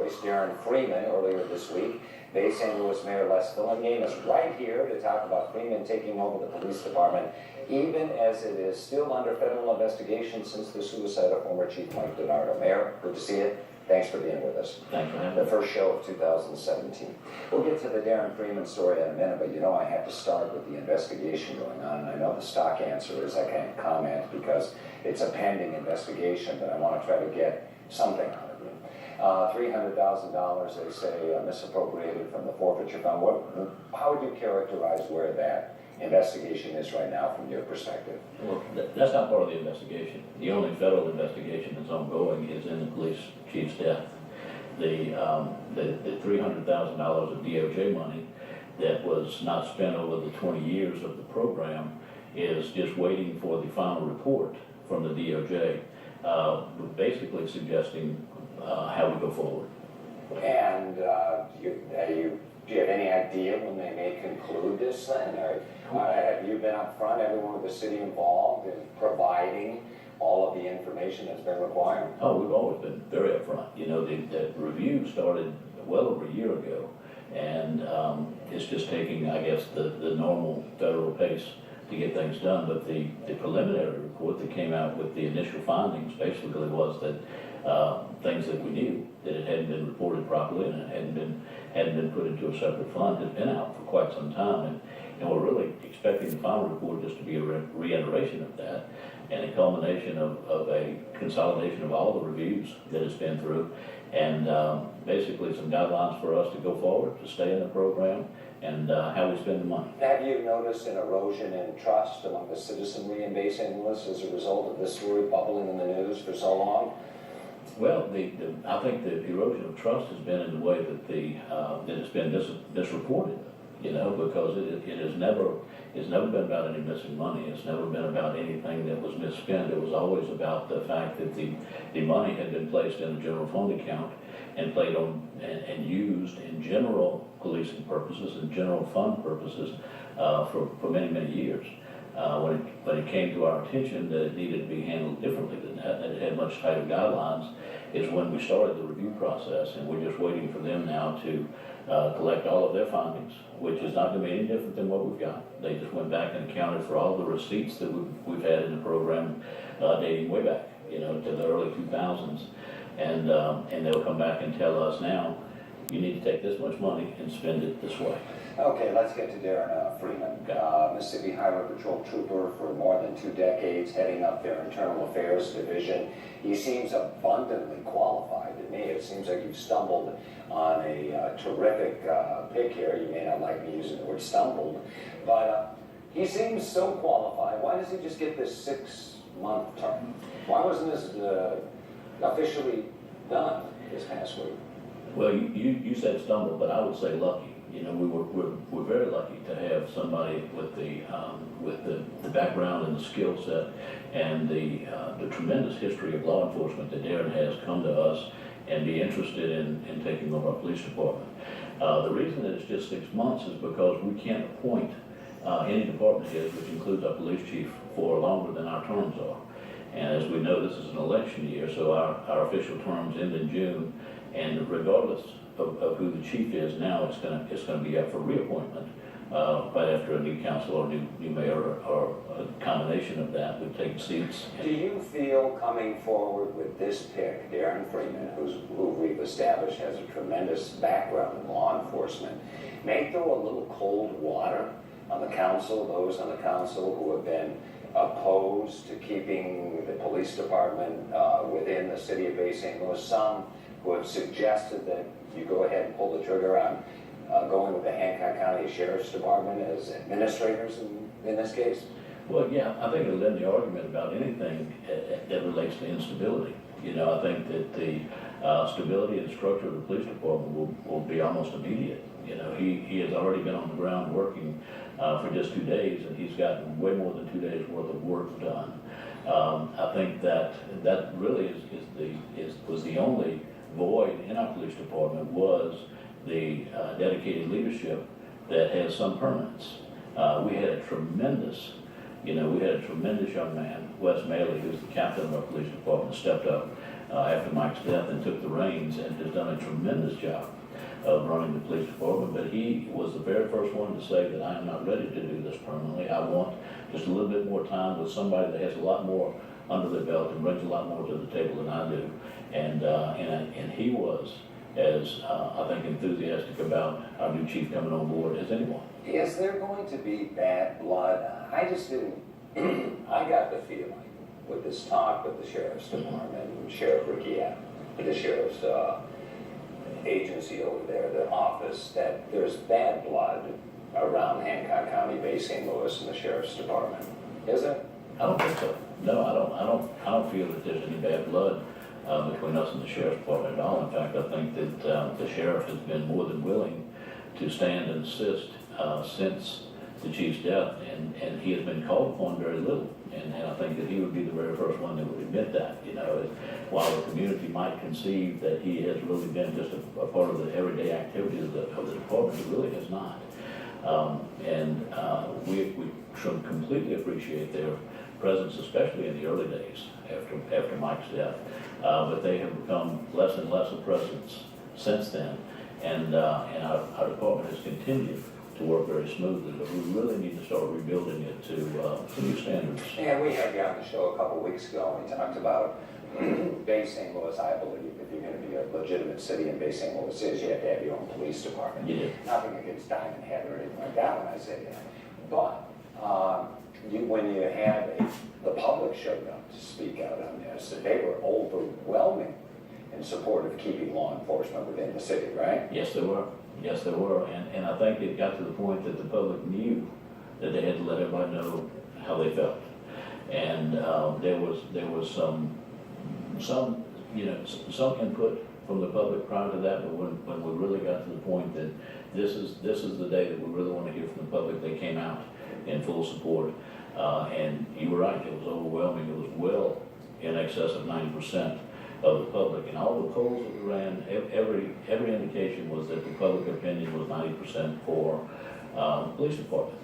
voice, Darren Freeman, earlier this week. Bay St. Louis Mayor Les Fillingame is right here to talk about Freeman taking over the police department, even as it is still under federal investigation since the suicide of former Chief Mike DiNardo. Mayor, good to see you. Thanks for being with us. Thanks for having The me. first show of 2017. We'll get to the Darren Freeman story in a minute, but you know I have to start with the investigation going on. And I know the stock answer is I can't comment because it's a pending investigation, but I want to try to get something out of you. $300,000, they say, misappropriated from the forfeiture fund. How would you characterize where that investigation is right now from your perspective? Well, that's not part of the investigation. The only federal investigation that's ongoing is in the police chief's death. The $300,000 of DOJ money that was not spent over the 20 years of the program is just waiting for the final report from the DOJ, basically suggesting how we go forward. And do you have any idea when they may conclude this thing? Or have you been up front, everyone with the city involved in providing all of the information that's been required? Oh, we've always been very upfront. You know, the review started well over a year ago, and it's just taking, I guess, the normal federal pace to get things done. But the preliminary report that came out with the initial findings basically was that things that we knew, that it hadn't been reported properly and it hadn't been put into a separate fund, had been out for quite some time. And we're really expecting the final report just to be a reiteration of that and a culmination of a consolidation of all the reviews that it's been through, and basically some guidelines for us to go forward, to stay in the program, and how we spend the money. Have you noticed an erosion in trust among the citizenry in Bay St. Louis as a result of this story bubbling in the news for so long? Well, I think the erosion of trust has been in the way that that it's been misreported, you know, because it has never been about any missing money. It's never been about anything that was misspent. It was always about the fact that the money had been placed in a general fund account and played on and used in general policing purposes and general fund purposes for many, many years. When it came to our attention that it needed to be handled differently than that, and it had much tighter guidelines, is when we started the review process, and we're just waiting for them now to collect all of their findings, which is not going to be any different than what we've got. They just went back and accounted for all the receipts that we've had in the program dating way back, you know, to the early 2000s, and they'll come back and tell us now, you need to take this much money and spend it this way. Okay, let's get to Darren Freeman. Mississippi Highway Patrol trooper for more than 2 decades, heading up their Internal Affairs Division. He seems abundantly qualified to me. It seems like you've stumbled on a terrific pick here. You may not like me using the word stumbled, but he seems so qualified. Why does he just get this 6-month term? Why wasn't this officially done this past week? Well, you said stumble, but I would say lucky. You know, we're very lucky to have somebody with the background and the skill set and the tremendous history of law enforcement that Darren has come to us and be interested in taking over our police department. The reason that it's just 6 months is because we can't appoint any department heads, which includes our police chief, for longer than our terms are. And as we know, this is an election year, so our official terms end in June. And regardless of who the chief is now, it's going to be up for reappointment right after a new council or new mayor or a combination of that. We've taken seats. Do you feel coming forward with this pick, Darren Freeman, who we've established has a tremendous background in law enforcement, may throw a little cold water on the council, those on the council who have been opposed to keeping the police department within the city of Bay St. Louis? Some who have suggested that you go ahead and pull the trigger on going with the Hancock County Sheriff's Department as administrators in this case? Well, yeah, I think it'll end the argument about anything that relates to instability. You know, I think that the stability and structure of the police department will be almost immediate. You know, he has already been on the ground working for just 2 days, and he's gotten way more than 2 days worth of work done. I think that really was the only void in our police department was the dedicated leadership that has some permanence. We had a tremendous young man, Wes Maley, who's the captain of our police department, stepped up after Mike's death and took the reins and has done a tremendous job of running the police department. But he was the very first one to say that I am not ready to do this permanently. I want just a little bit more time with somebody that has a lot more under their belt and brings a lot more to the table than I do. And he was as, I think, enthusiastic about our new chief coming on board as anyone. Is there going to be bad blood? I just didn't, I got the feeling with this talk with the sheriff's department, Sheriff Ricky Adams, the sheriff's agency over there, the office, that there's bad blood around Hancock County, Bay St. Louis, and the sheriff's department. Is there? I don't think so. No, I don't feel that there's any bad blood between us and the sheriff's department at all. In fact, I think that the sheriff has been more than willing to stand and assist since the chief's death, and he has been called upon very little. And I think that he would be the very first one that would admit that. You know, while the community might conceive that he has really been just a part of the everyday activities of the department, he really has not. We should completely appreciate their presence, especially in the early days after Mike's death. But they have become less and less a presence since then, and our department has continued to work very smoothly. But we really need to start rebuilding it to new standards. Yeah, we had you on the show a couple weeks ago. We talked about Bay St. Louis. I believe if you're going to be a legitimate city in Bay St. Louis is, you have to have your own police department. Yeah. Nothing against Diamond Head or anything like that when I say that. But when you had the public showed up to speak out on this, they were overwhelming in support of keeping law enforcement within the city, right? Yes, they were. Yes, they were. And I think it got to the point that the public knew that they had to let everybody know how they felt. And there was some input from the public prior to that, but when we really got to the point that this is the day that we really want to hear from the public, they came out in full support. And you were right, it was overwhelming. It was well in excess of 90% of the public. And all the polls that we ran, every indication was that the public opinion was 90% for the police department.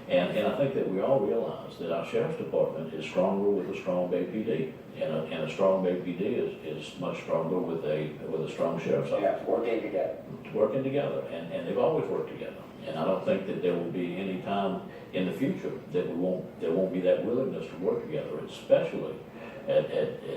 And I think that we all realize that our sheriff's department is stronger with a strong Bay PD. And a strong Bay PD is much stronger with a strong sheriff's office. Yeah, working together. Working together, and they've always worked together. And I don't think that there will be any time in the future that there won't be that willingness to work together, especially at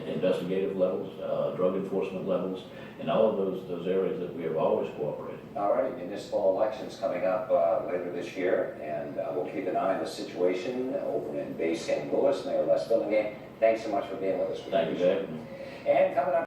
investigative levels, drug enforcement levels, and all of those areas that we have always cooperated. All right, municipal elections coming up later this year, and we'll keep an eye on the situation over in Bay St. Louis. Mayor Les Fillingame, thanks so much for being with us. Thank you, Jack. And coming up.